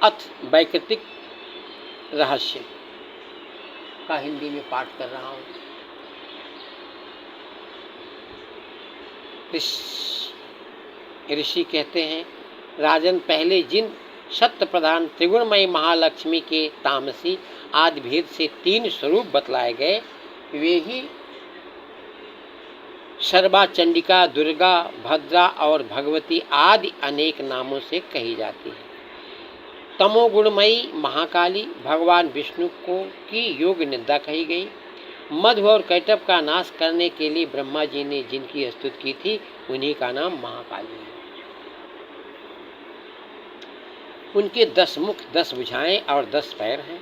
अथ वैकृतिक रहस्य का हिंदी में पाठ कर रहा हूँ। ऋषि कहते हैं, राजन, पहले जिन सत्य प्रधान त्रिगुणमयी महालक्ष्मी के तामसी आदि भेद से 3 स्वरूप बतलाए गए, वे ही सर्वा, चंडिका, दुर्गा, भद्रा और भगवती आदि अनेक नामों से कही जाती है। तमोगुणमयी महाकाली भगवान विष्णु को की योग निंदा कही गई। मधु और कैटभ का नाश करने के लिए ब्रह्मा जी ने जिनकी स्तुति की थी, उन्हीं का नाम महाकाली है। उनके 10 मुख, 10 भुजाएं और 10 पैर हैं।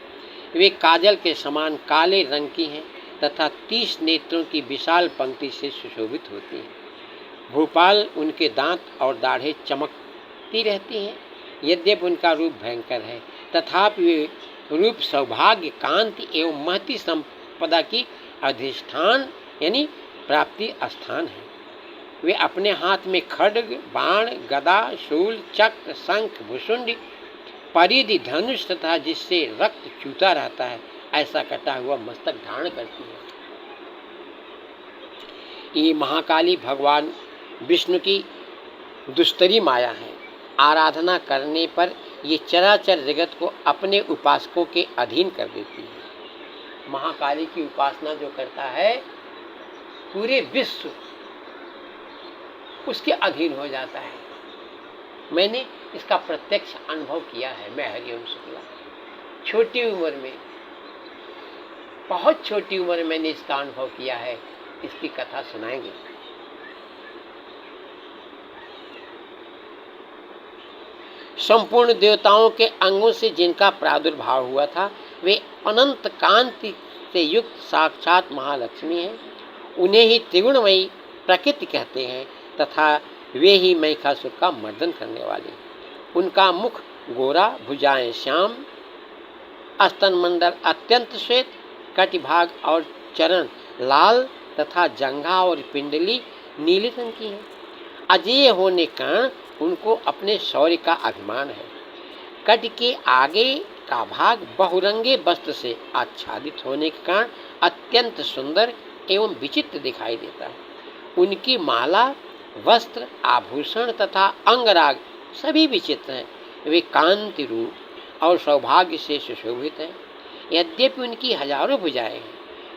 वे काजल के समान काले रंग की हैं तथा 30 नेत्रों की विशाल पंक्ति से सुशोभित होती हैं। भोपाल उनके दांत और दाढ़ें चमकती रहती हैं। यद्यपि उनका रूप भयंकर है, तथापि वे रूप सौभाग्य, कांति एवं महती संपदा की अधिष्ठान यानी प्राप्ति स्थान है। वे अपने हाथ में खड्ग, बाण, गदा, शूल, चक्र, शंख, भुसुंड, परिधि, धनुष तथा जिससे रक्त चूता रहता है ऐसा कटा हुआ मस्तक धारण करती है। ये महाकाली भगवान विष्णु की दुस्तरी माया है। आराधना करने पर ये चराचर जगत को अपने उपासकों के अधीन कर देती है। महाकाली की उपासना जो करता है, पूरे विश्व उसके अधीन हो जाता है। मैंने इसका प्रत्यक्ष अनुभव किया है। मैं हरिओम शुक्ला, छोटी उम्र में, बहुत छोटी उम्र में मैंने इसका अनुभव किया है। इसकी कथा सुनाएंगे। संपूर्ण देवताओं के अंगों से जिनका प्रादुर्भाव हुआ था, वे अनंत कांति से युक्त साक्षात महालक्ष्मी हैं। उन्हें ही त्रिगुणमयी प्रकृति कहते हैं तथा वे ही महिषासुर का मर्दन करने वाले। उनका मुख गोरा, भुजाएं श्याम, स्तन मंडल अत्यंत श्वेत, कटिभाग और चरण लाल तथा जंघा और पिंडली नीले रंग की है। अजेय होने के कारण उनको अपने शौर्य का अभिमान है। कट के आगे का भाग बहुरंगे वस्त्र से आच्छादित होने के कारण अत्यंत सुंदर एवं विचित्र दिखाई देता है। उनकी माला, वस्त्र, आभूषण तथा अंगराग सभी विचित्र हैं। वे कांति रूप और सौभाग्य से सुशोभित हैं। यद्यपि उनकी हजारों भुजाएं हैं,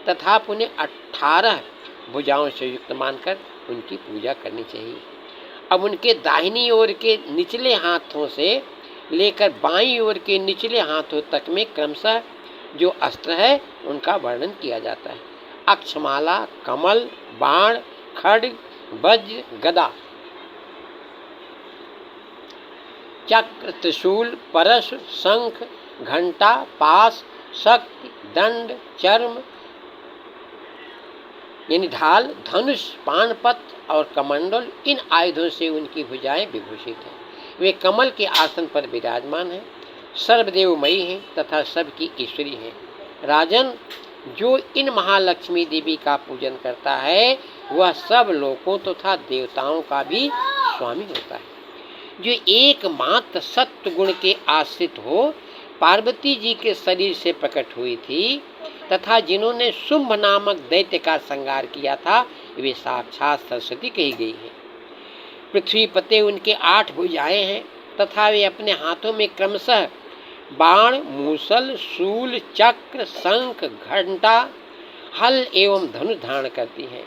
तथापि उन्हें 18 भुजाओं से युक्त मानकर उनकी पूजा करनी चाहिए। अब उनके दाहिनी ओर के निचले हाथों से लेकर बाईं ओर के निचले हाथों तक में क्रमशः जो अस्त्र है उनका वर्णन किया जाता है। अक्षमाला, कमल, बाण, खड्ग, वज्र, गदा, चक्र, त्रिशूल, परश, शंख, घंटा, पास, शक्ति, दंड, चर्म यानी ढाल, धनुष, पानपत्र और कमंडल, इन आयुधों से उनकी भुजाएं विभूषित हैं। वे कमल के आसन पर विराजमान हैं, सर्वदेवमयी हैं तथा सबकी ईश्वरी हैं। राजन, जो इन महालक्ष्मी देवी का पूजन करता है वह सब लोगों तथा देवताओं का भी स्वामी होता है। जो एकमात्र सत्य गुण के आश्रित हो पार्वती जी के शरीर से प्रकट हुई थी तथा जिन्होंने शुंभ नामक दैत्य का संहार किया था, वे साक्षात सरस्वती कही गई है। पृथ्वी पते उनके 8 भुजाएं हैं तथा वे अपने हाथों में क्रमशः बाण, मूसल, शूल, चक्र, शंख, घंटा, हल एवं धनुष धारण करती हैं।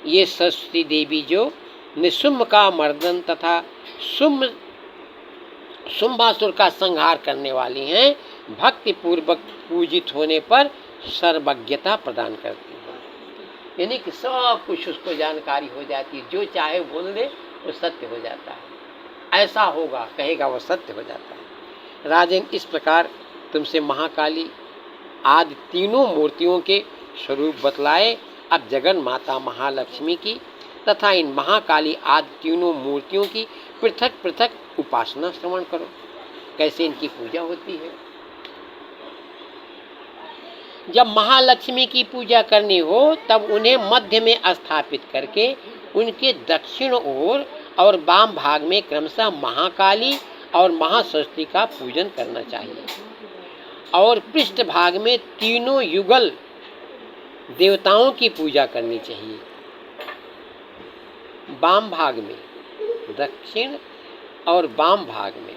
ये सरस्वती देवी जो निशुंभ का मर्दन तथा शुंभासुर का संहार करने वाली हैं, भक्ति पूर्वक पूजित होने पर सर्वज्ञता प्रदान करती है। यानी कि सब कुछ उसको जानकारी हो जाती है। जो चाहे बोल दे वो सत्य हो जाता है। ऐसा होगा कहेगा वो सत्य हो जाता है। राजन, इस प्रकार तुमसे महाकाली आदि तीनों मूर्तियों के स्वरूप बतलाए। अब जगन माता महालक्ष्मी की तथा इन महाकाली आदि तीनों मूर्तियों की पृथक पृथक उपासना श्रवण करो, कैसे इनकी पूजा होती है। जब महालक्ष्मी की पूजा करनी हो तब उन्हें मध्य में स्थापित करके उनके दक्षिण ओर और वाम भाग में क्रमशः महाकाली और महासरस्वती का पूजन करना चाहिए। और पृष्ठ भाग में तीनों युगल देवताओं की पूजा करनी चाहिए। वाम भाग में, दक्षिण और वाम भाग में,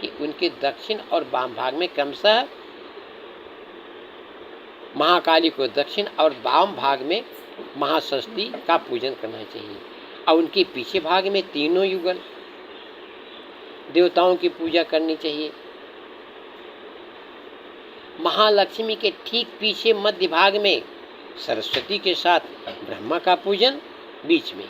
कि उनके दक्षिण और वाम भाग में क्रमशः महाकाली को दक्षिण और वाम भाग में महासरस्वती का पूजन करना चाहिए। और उनके पीछे भाग में तीनों युगल देवताओं की पूजा करनी चाहिए। महालक्ष्मी के ठीक पीछे मध्य भाग में सरस्वती के साथ ब्रह्मा का पूजन बीच में,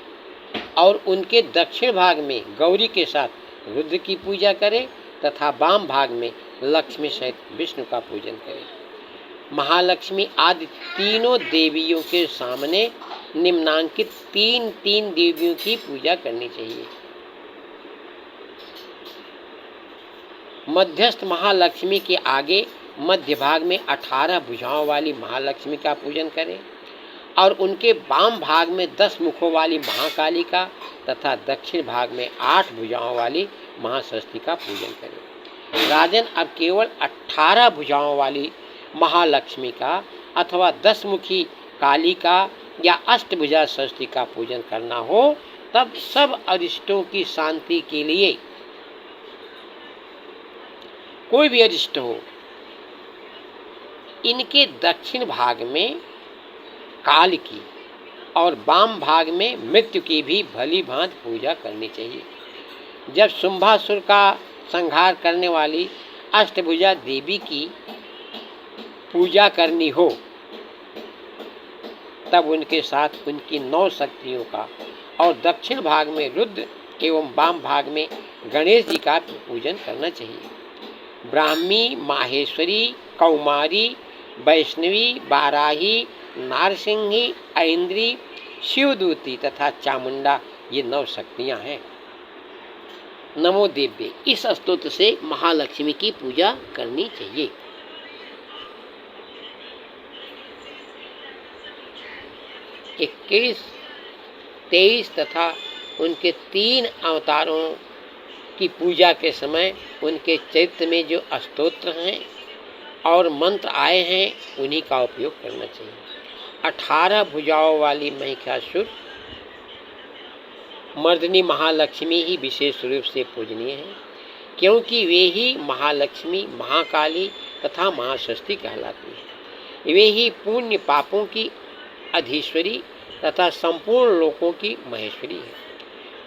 और उनके दक्षिण भाग में गौरी के साथ रुद्र की पूजा करें तथा वाम भाग में लक्ष्मी सहित विष्णु का पूजन करें। महालक्ष्मी आदि तीनों देवियों के सामने निम्नांकित तीन तीन देवियों की पूजा करनी चाहिए। मध्यस्थ महालक्ष्मी के आगे मध्य भाग में 18 भुजाओं वाली महालक्ष्मी का पूजन करें और उनके वाम भाग में 10 मुखों वाली महाकाली का तथा दक्षिण भाग में 8 भुजाओं वाली महासरस्वती का पूजन करें। राजन, अब केवल 18 भुजाओं वाली महालक्ष्मी का अथवा 10 मुखी काली का या अष्टभुजा सरस्वती का पूजन करना हो, तब सब अरिष्टों की शांति के लिए, कोई भी अरिष्ट हो, इनके दक्षिण भाग में काल की और वाम भाग में मृत्यु की भी भली भांति पूजा करनी चाहिए। जब शुंभासुर का संहार करने वाली अष्टभुजा देवी की पूजा करनी हो, तब उनके साथ उनकी 9 शक्तियों का और दक्षिण भाग में रुद्र एवं वाम भाग में गणेश जी का पूजन करना चाहिए। ब्राह्मी, माहेश्वरी, कौमारी, वैष्णवी, बाराही, नारसिंही, ऐन्द्री, शिवदूती तथा चामुंडा, ये 9 शक्तियाँ हैं। नमो देव्ये, इस स्तोत्र से महालक्ष्मी की पूजा करनी चाहिए। इक्कीस, 23 तथा उनके 3 अवतारों की पूजा के समय उनके चरित्र में जो स्तोत्र हैं और मंत्र आए हैं, उन्हीं का उपयोग करना चाहिए। 18 भुजाओं वाली महिषासुर मर्दिनी महालक्ष्मी ही विशेष रूप से पूजनीय है, क्योंकि वे ही महालक्ष्मी, महाकाली तथा महासरस्वती कहलाती है। वे ही पुण्य पापों की अधीश्वरी तथा संपूर्ण लोकों की महेश्वरी है।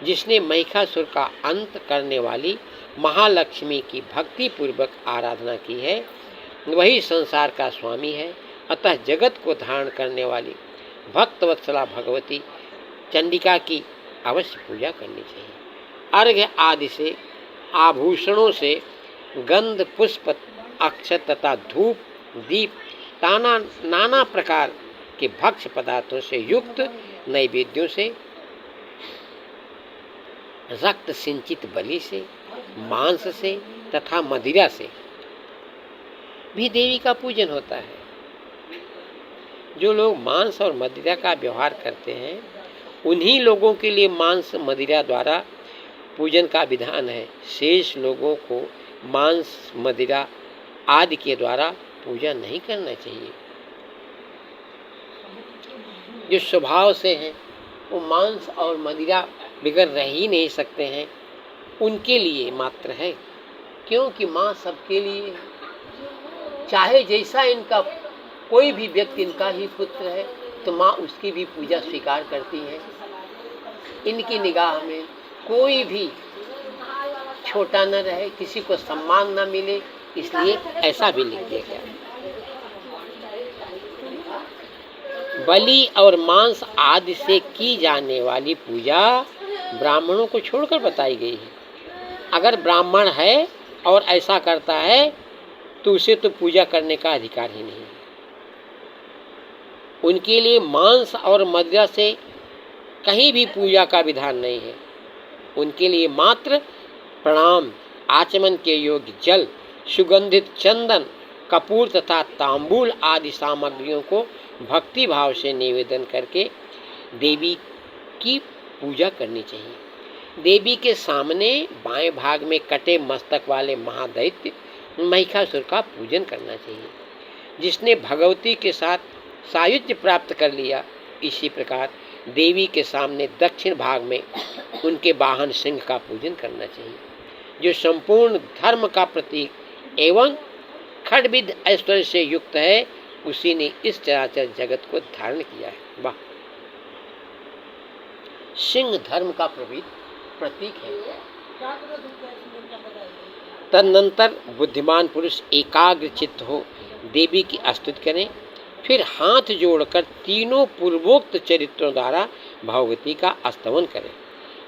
जिसने महिषासुर का अंत करने वाली महालक्ष्मी की भक्ति पूर्वक आराधना की है, वही संसार का स्वामी है। अतः जगत को धारण करने वाली भक्तवत्सला भगवती चंडिका की अवश्य पूजा करनी चाहिए। अर्घ्य आदि से, आभूषणों से, गंध, पुष्प, अक्षत तथा धूप, दीप, नाना प्रकार के भक्ष्य पदार्थों से युक्त नैवेद्यों से, रक्त सिंचित बलि से, मांस से तथा मदिरा से भी देवी का पूजन होता है। जो लोग मांस और मदिरा का व्यवहार करते हैं, उन्हीं लोगों के लिए मांस मदिरा द्वारा पूजन का विधान है। शेष लोगों को मांस, मदिरा आदि के द्वारा पूजा नहीं करना चाहिए। जो स्वभाव से हैं, वो मांस और मदिरा बिगड़ रह ही नहीं सकते हैं, उनके लिए मात्र है। क्योंकि माँ सबके लिए है। चाहे जैसा इनका कोई भी व्यक्ति इनका ही पुत्र है, तो माँ उसकी भी पूजा स्वीकार करती है। इनकी निगाह में कोई भी छोटा न रहे, किसी को सम्मान न मिले, इसलिए ऐसा भी लिख दिया गया। बलि और मांस आदि से की जाने वाली पूजा ब्राह्मणों को छोड़कर बताई गई है। अगर ब्राह्मण है और ऐसा करता है, तो उसे तो पूजा करने का अधिकार ही नहीं है। उनके लिए मांस और मदिरा से कहीं भी पूजा का विधान नहीं है। उनके लिए मात्र प्रणाम, आचमन के योग्य जल, सुगंधित चंदन, कपूर तथा तांबूल आदि सामग्रियों को भक्ति भाव से निवेदन करके देवी की पूजा करनी चाहिए। देवी के सामने बाएं भाग में कटे मस्तक वाले महादैत्य महिषासुर का पूजन करना चाहिए, जिसने भगवती के साथ सायुज्य प्राप्त कर लिया। इसी प्रकार देवी के सामने दक्षिण भाग में उनके वाहन सिंह का पूजन करना चाहिए, जो संपूर्ण धर्म का प्रतीक एवं खड्विद ऐश्वर्य से युक्त है। उसी ने इस चराचर जगत को धारण किया है। वाह! सिंह धर्म का प्रतीक है। तदनंतर बुद्धिमान पुरुष एकाग्र चित्त हो देवी की स्तुति करें, फिर हाथ जोड़कर तीनों पूर्वोक्त चरित्रों द्वारा भगवती का स्तवन करें।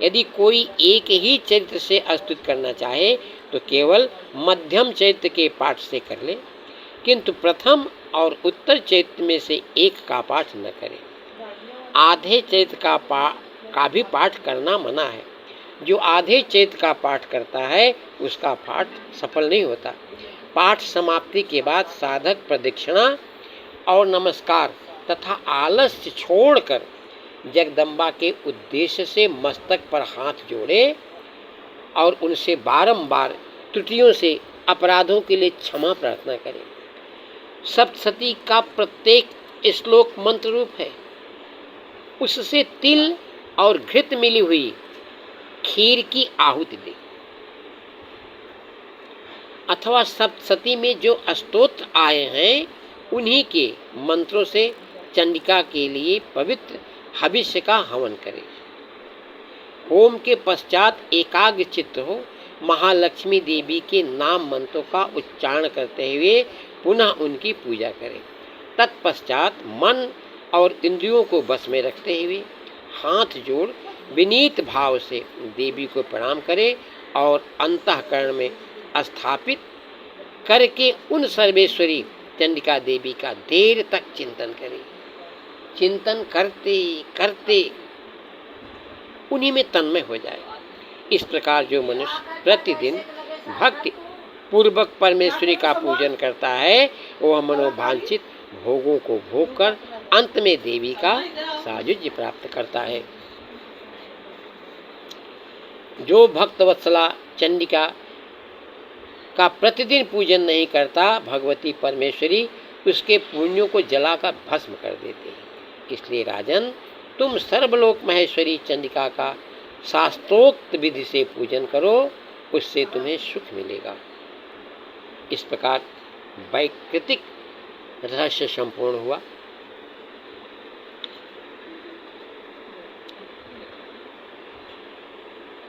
यदि कोई एक ही चरित्र से स्तुति करना चाहे तो केवल मध्यम चरित्र के पाठ से कर ले, किंतु प्रथम और उत्तर चरित्र में से एक का पाठ न करें। आधे चरित्र का भी पाठ करना मना है। जो आधे चरित्र का पाठ करता है उसका पाठ सफल नहीं होता। पाठ समाप्ति के बाद साधक प्रदक्षिणा और नमस्कार तथा आलस्य छोड़कर जगदम्बा के उद्देश्य से मस्तक पर हाथ जोड़े और उनसे बारंबार त्रुटियों से अपराधों के लिए क्षमा प्रार्थना करें। सप्तशती का प्रत्येक श्लोक मंत्र रूप है। उससे तिल और घृत मिली हुई खीर की आहुति दे, अथवा सप्तशती में जो स्तोत्र आए हैं उन्हीं के मंत्रों से चंडिका के लिए पवित्र हविष्य का हवन करें। होम के पश्चात एकाग्र चित्त हो महालक्ष्मी देवी के नाम मंत्रों का उच्चारण करते हुए पुनः उनकी पूजा करें। तत्पश्चात मन और इंद्रियों को बस में रखते हुए हाथ जोड़ विनीत भाव से देवी को प्रणाम करें और अंतःकरण में स्थापित करके उन सर्वेश्वरी चंडिका देवी का देर तक चिंतन करें। चिंतन करते करते उन्हीं में तन्मय हो जाए। इस प्रकार जो मनुष्य प्रतिदिन भक्ति पूर्वक परमेश्वरी का पूजन करता है वह मनोवांछित भोगों को भोग कर अंत में देवी का सायुज्य प्राप्त करता है। जो भक्त वत्सला चंडिका का प्रतिदिन पूजन नहीं करता, भगवती परमेश्वरी उसके पुण्यों को जलाकर भस्म कर देते हैं। इसलिए राजन, तुम सर्वलोक महेश्वरी चंडिका का शास्त्रोक्त विधि से पूजन करो, उससे तुम्हें सुख मिलेगा। इस प्रकार वैकृतिक रहस्य संपूर्ण हुआ।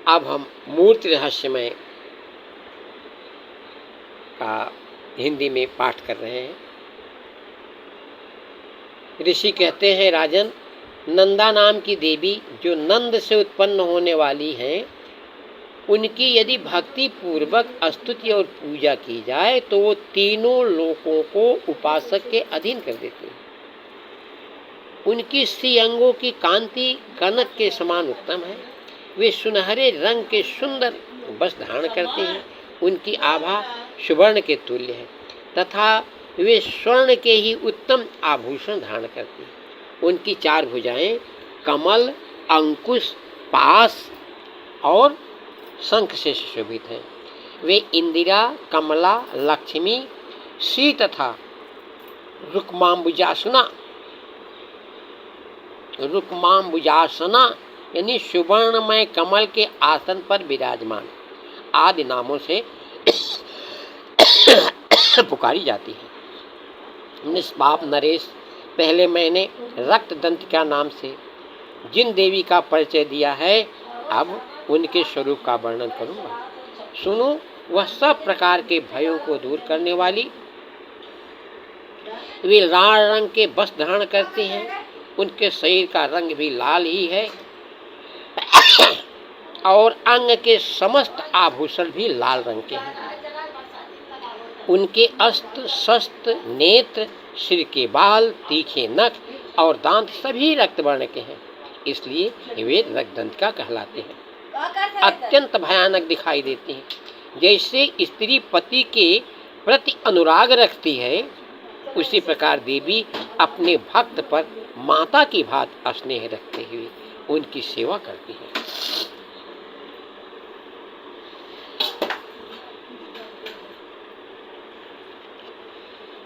अब हम मूर्ति रहस्यमय का हिंदी में पाठ कर रहे हैं। ऋषि कहते हैं, राजन, नंदा नाम की देवी जो नंद से उत्पन्न होने वाली हैं, उनकी यदि भक्ति पूर्वक स्तुति और पूजा की जाए तो वो तीनों लोकों को उपासक के अधीन कर देती हैं। उनकी श्री अंगों की कांति कनक के समान उत्तम है। वे सुनहरे रंग के सुंदर वस्त्र धारण करते हैं। उनकी आभा सुवर्ण के तुल्य है तथा वे स्वर्ण के ही उत्तम आभूषण धारण करती हैं। उनकी चार भुजाएं कमल, अंकुश, पास और शंख से सुशोभित हैं। वे इंदिरा, कमला, लक्ष्मी, श्री तथा रुक्मांबुजासना यानी सुवर्णमय कमल के आसन पर विराजमान आदि नामों से पुकारी जाती है। निष्पाप नरेश, पहले मैंने रक्त दंतिका नाम से जिन देवी का परिचय दिया है, अब उनके स्वरूप का वर्णन करूंगा। सुनो, वह सब प्रकार के भयों को दूर करने वाली, वे लाल रंग के वस्त्र धारण करती हैं। उनके शरीर का रंग भी लाल ही है और अंग के समस्त आभूषण भी लाल रंग के हैं। उनके अस्त्र, शस्त्र, नेत्र, सिर के बाल, तीखे नख और दांत सभी रक्त वर्ण के हैं, इसलिए वे रक्तदंतिका कहलाते हैं। अत्यंत भयानक दिखाई देती हैं। जैसे स्त्री पति के प्रति अनुराग रखती है, उसी प्रकार देवी अपने भक्त पर माता की भांति स्नेह रखते हुए उनकी सेवा करती है।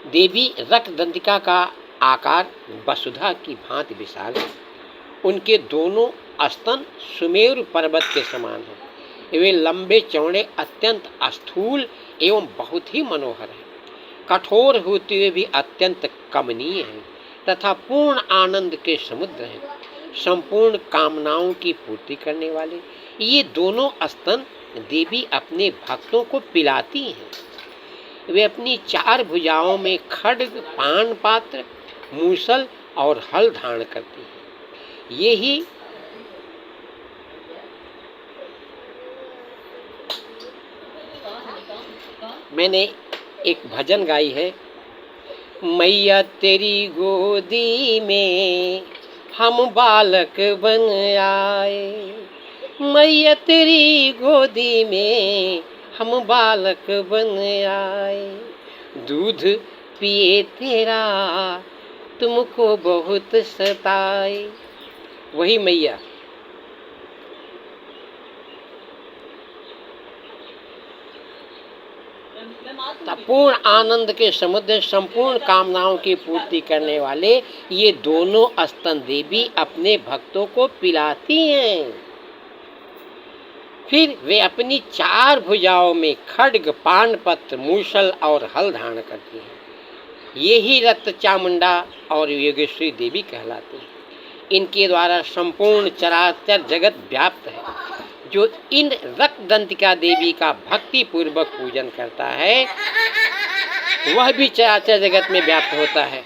देवी रक्तदंतिका का आकार वसुधा की भांति विशाल है। उनके दोनों स्तन सुमेरु पर्वत के समान हैं। वे लंबे चौड़े, अत्यंत स्थूल एवं बहुत ही मनोहर हैं। कठोर होते हुए भी अत्यंत कमनीय हैं तथा पूर्ण आनंद के समुद्र हैं। संपूर्ण कामनाओं की पूर्ति करने वाले ये दोनों स्तन देवी अपने भक्तों को पिलाती हैं। वे अपनी 4 भुजाओं में खड्ग, पान पात्र, मूसल और हल धारण करती हैं। ये ही मैंने एक भजन गाई है, मैया तेरी गोदी में हम बालक बन आए, मैया तेरी गोदी में हम बालक बन आए, दूध पिए तेरा तुमको बहुत सताए। वही मैया पूर्ण आनंद के समुद्र, संपूर्ण कामनाओं की पूर्ति करने वाले ये दोनों स्तन देवी अपने भक्तों को पिलाती हैं। फिर वे अपनी 4 भुजाओं में खड्ग, पान पत्र, मूसल और हल धारण करती हैं। ये ही रक्त चामुंडा और योगेश्वरी देवी कहलाती हैं। इनके द्वारा संपूर्ण चराचर जगत व्याप्त है। जो इन रक्तदंतिका देवी का भक्ति पूर्वक पूजन करता है वह भी चराचर जगत में व्याप्त होता है।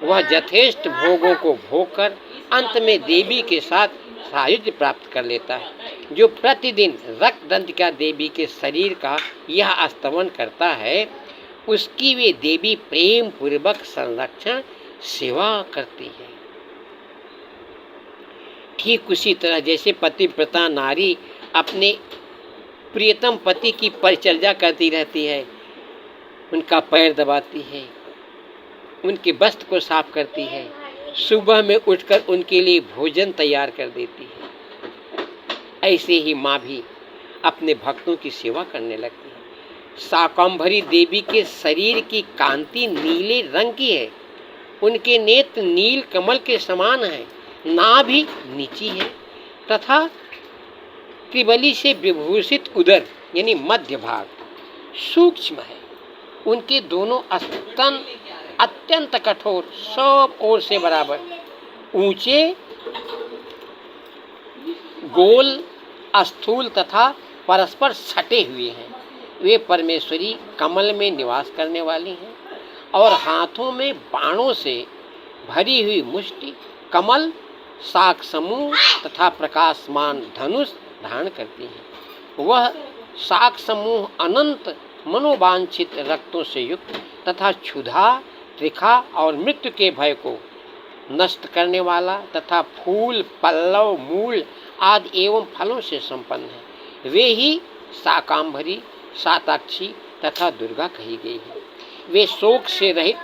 वह यथेष्ट भोगों को भोग कर अंत में देवी के साथ सायुज्य प्राप्त कर लेता है। जो प्रतिदिन रक्तदंतिका देवी के शरीर का यह स्तवन करता है उसकी वे देवी प्रेम पूर्वक संरक्षण सेवा करती है। ठीक उसी तरह जैसे पतिव्रता नारी अपने प्रियतम पति की परिचर्या करती रहती है, उनका पैर दबाती है, उनके वस्त्र को साफ करती है, सुबह में उठकर उनके लिए भोजन तैयार कर देती है, ऐसे ही माँ भी अपने भक्तों की सेवा करने लगती है। शाकंभरी देवी के शरीर की कांति नीले रंग की है। उनके नेत्र नील कमल के समान हैं। नाभि नीची है तथा त्रिबली से विभूषित उदर यानी मध्य भाग सूक्ष्म है। उनके दोनों स्तन अत्यंत कठोर, सब ओर से बराबर, ऊंचे, गोल, स्थूल तथा परस्पर सटे हुए हैं। वे परमेश्वरी कमल में निवास करने वाली हैं और हाथों में बाणों से भरी हुई मुष्टि, कमल, शाक समूह तथा प्रकाशमान धनुष धारण करती हैं। वह शाक समूह अनंत मनोवांछित रक्तों से युक्त तथा क्षुधा, त्रिखा और मृत्यु के भय को नष्ट करने वाला तथा फूल, पल्लव, मूल आदि एवं फलों से संपन्न है। वे ही शाकांभरी, साताक्षी तथा दुर्गा कही गई है। वे शोक से रहित,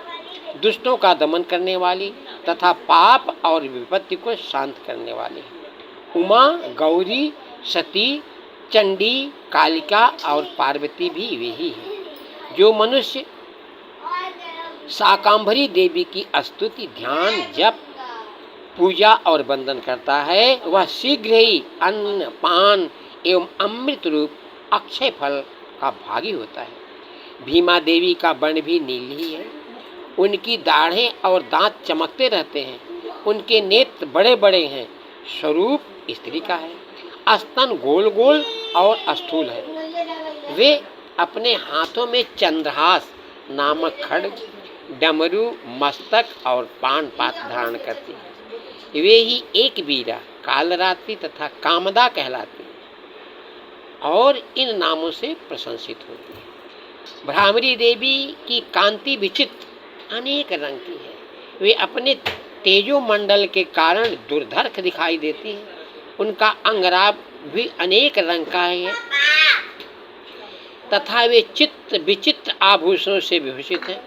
दुष्टों का दमन करने वाली तथा पाप और विपत्ति को शांत करने वाली है। उमा, गौरी, सती, चंडी, कालिका और पार्वती भी वे ही हैं। जो मनुष्य शाकांभरी देवी की स्तुति, ध्यान, जप, पूजा और वंदन करता है वह शीघ्र ही अन्न, पान एवं अमृत रूप अक्षय फल का भागी होता है। भीमा देवी का वर्ण भी नील ही है। उनकी दाढ़ें और दांत चमकते रहते हैं। उनके नेत्र बड़े बड़े हैं। स्वरूप स्त्री का है। स्तन गोल गोल और स्थूल है। वे अपने हाथों में चंद्रहास नामक खड्ग, डमरू, मस्तक और पान पात्र धारण करती हैं। वे ही एक बीरा, कालरात्रि तथा कामदा कहलाती हैं और इन नामों से प्रशंसित होती है। भ्रामरी देवी की कांति विचित्र अनेक रंग की है। वे अपने तेजोमंडल के कारण दुर्धर्ष दिखाई देती हैं। उनका अंगराग भी अनेक रंग का है तथा वे चित्र विचित्र आभूषणों से विभूषित हैं।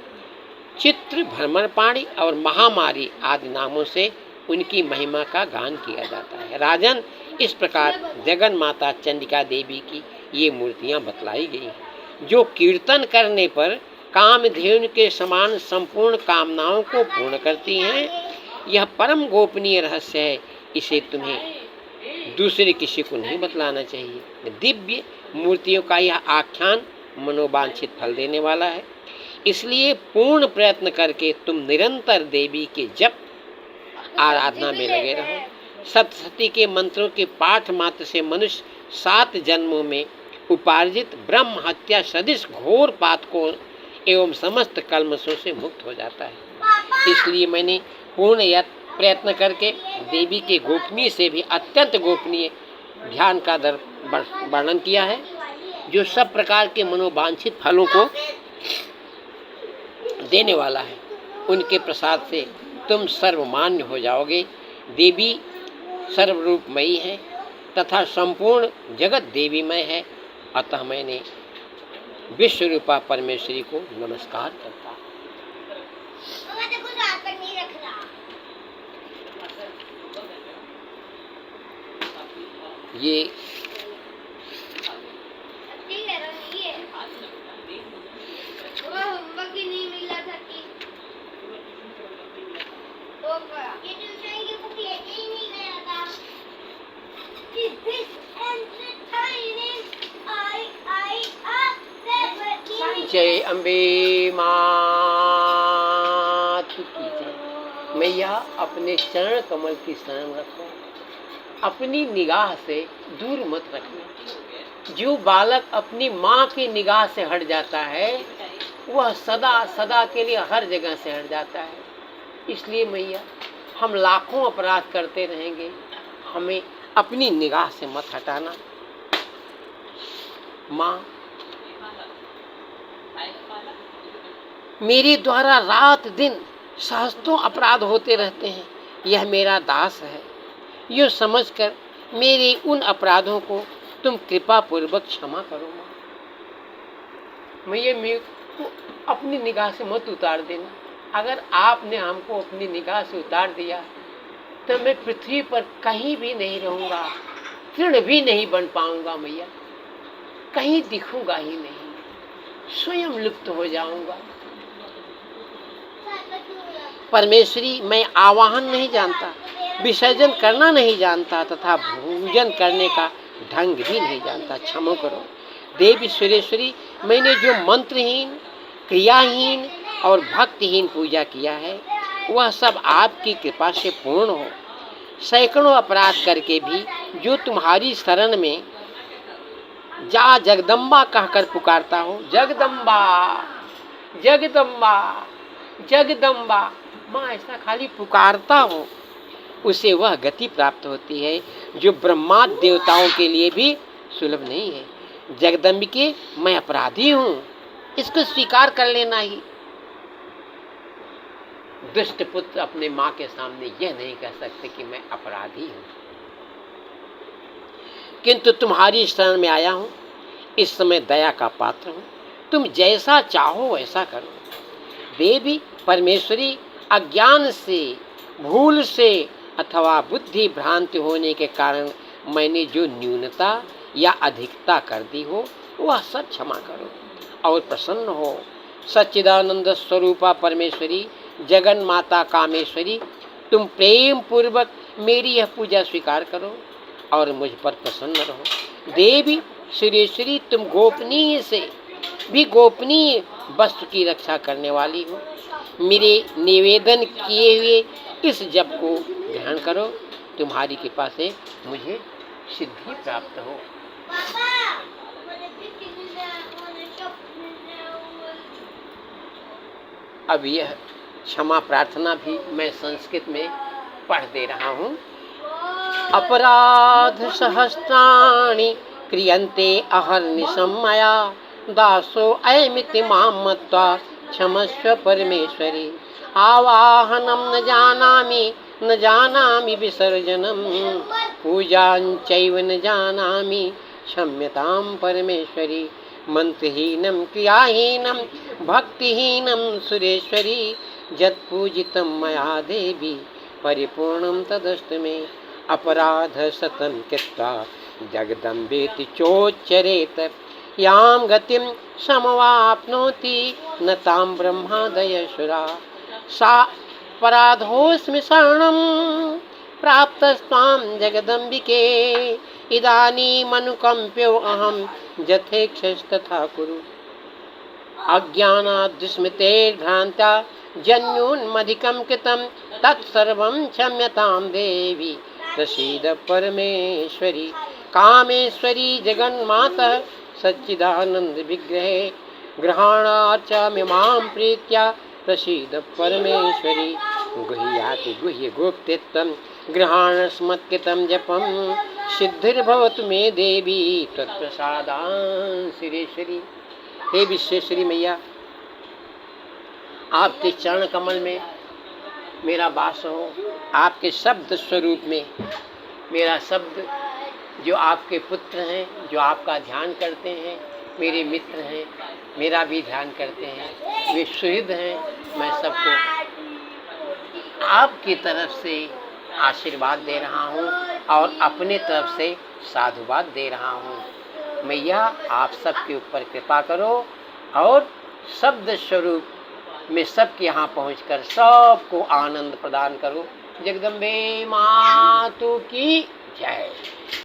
चित्र, भ्रमरपाणी और महामारी आदि नामों से उनकी महिमा का गान किया जाता है। राजन, इस प्रकार जगन माता चंडिका देवी की ये मूर्तियां बतलाई गई हैं जो कीर्तन करने पर कामधेनु के समान संपूर्ण कामनाओं को पूर्ण करती हैं। यह परम गोपनीय रहस्य है, इसे तुम्हें दूसरे किसी को नहीं बतलाना चाहिए। दिव्य मूर्तियों का यह आख्यान मनोवांछित फल देने वाला है, इसलिए पूर्ण प्रयत्न करके तुम निरंतर देवी के जप आराधना में लगे रहो। सप्तशती के मंत्रों के पाठ मात्र से मनुष्य 7 जन्मों में उपार्जित ब्रह्म हत्या सदृश घोर पातकों एवं समस्त कल्मशों से मुक्त हो जाता है। इसलिए मैंने पूर्ण प्रयत्न करके देवी के गोपनीय से भी अत्यंत गोपनीय ध्यान का वर्णन किया है, जो सब प्रकार के मनोवांछित फलों को देने वाला है। उनके प्रसाद से तुम सर्वमान्य हो जाओगे। देवी सर्वरूपमयी है तथा संपूर्ण जगत देवीमय है, अतः मैंने विश्वरूपा परमेश्वरी को नमस्कार करता हूँ। ये जय अम्बे मात की जय। मैया अपने चरण कमल की शरण रखो, अपनी निगाह से दूर मत रखना। जो बालक अपनी माँ की निगाह से हट जाता है वह सदा सदा के लिए हर जगह से हट जाता है। इसलिए मैया हम लाखों अपराध करते रहेंगे, हमें अपनी निगाह से मत हटाना। माँ, मेरे द्वारा रात दिन सहस्त्रों अपराध होते रहते हैं, यह मेरा दास है। यो समझकर मेरे उन अपराधों को तुम कृपा पूर्वक क्षमा करो। माँ, मैया मेरे को अपनी निगाह से मत उतार देना। अगर आपने हमको अपनी निगाह से उतार दिया तो मैं पृथ्वी पर कहीं भी नहीं रहूँगा, तृण भी नहीं बन पाऊँगा मैया, कहीं दिखूँगा ही नहीं, स्वयं लुप्त हो जाऊँगा। परमेश्वरी, मैं आवाहन नहीं जानता, विसर्जन करना नहीं जानता तथा भोजन करने का ढंग भी नहीं जानता, क्षमा करो। देवी सुरेश्वरी, मैंने जो मंत्रहीन, क्रियाहीन और भक्तिहीन पूजा किया है वह सब आपकी कृपा से पूर्ण हो। सैकड़ों अपराध करके भी जो तुम्हारी शरण में जा जगदम्बा कहकर पुकारता हो, जगदम्बा जगदम्बा जगदम्बा, माँ ऐसा खाली पुकारता हो, उसे वह गति प्राप्त होती है जो ब्रह्मा देवताओं के लिए भी सुलभ नहीं है। जगदम्बिके, मैं अपराधी हूँ, इसको स्वीकार कर लेना ही। दुष्ट पुत्र अपने माँ के सामने यह नहीं कह सकते कि मैं अपराधी हूँ, किंतु तुम्हारी शरण में आया हूँ, इस समय दया का पात्र हूँ, तुम जैसा चाहो वैसा करो। देवी परमेश्वरी, अज्ञान से, भूल से अथवा बुद्धि भ्रांति होने के कारण मैंने जो न्यूनता या अधिकता कर दी हो वह सब क्षमा करो और प्रसन्न हो। सच्चिदानंद स्वरूपा परमेश्वरी, जगन माता कामेश्वरी, तुम प्रेम पूर्वक मेरी यह पूजा स्वीकार करो और मुझ पर प्रसन्न रहो। देवी सुरेश्वरी, तुम गोपनीय से भी गोपनीय वस्तु की रक्षा करने वाली हो। मेरे निवेदन किए हुए इस जप को ग्रहण करो, तुम्हारी कृपा से मुझे सिद्धि प्राप्त हो। अब यह क्षमा प्रार्थना भी मैं संस्कृत में पढ़ दे रहा हूँ। अपराध सहस्राणि क्रियन्ते अहर्निशं मया, दासो अयमिति मां मत्वा क्षमस्व परमेश्वरी। आवाहनं न जानामि विसर्जनं, पूजाञ्चैव न जानामि क्षम्यतां परमेश्वरी। मंत्रहीनं क्रियाहीनं भक्तिहीनं सुरेश्वरी, यत्पूजितं मया देवी परिपूर्णं तदस्तु मे। अपराध शतं कृत्वा जगदम्बेति चोच्चरेत्, यां गतिं समवाप्नोति न तां ब्रह्मादयसुरा सा पराधोऽस्मि शरणं प्राप्तस्त्वां जगदम्बिके इदानीमनुकम्प्यो अहं यथेच्छस्तथा कुरु अज्ञानात् दुष्मितेर्भ्रान्त्या जन्योन्मधिकं कृतं तत्सर्वं क्षम्यतां देवी प्रसीद परमेश्वरी कामेश्वरी जगन्मातः सच्चिदानंद विग्रहे ग्रहणार्चमिमां प्रीत्या प्रसीद परमेश्वरी गुह्याति गुह्य गुप्तित्वं ग्रहणस्मत्कृतं जपं सिद्धिर्भवतु मे देवी तत्प्रसादान् श्रीश्वरी। हे विश्वेश्वरी मैया, आपके चरण कमल में मेरा वास हो, आपके शब्द स्वरूप में मेरा शब्द, जो आपके पुत्र हैं, जो आपका ध्यान करते हैं, मेरे मित्र हैं, मेरा भी ध्यान करते हैं, वे सुहृद हैं। मैं सबको आपकी तरफ से आशीर्वाद दे रहा हूँ और अपने तरफ से साधुवाद दे रहा हूँ। मैया, आप सबके ऊपर कृपा करो और शब्द स्वरूप में सबके यहाँ पहुँचकर सबको आनंद प्रदान करो। जगदम्बे मातु की जय।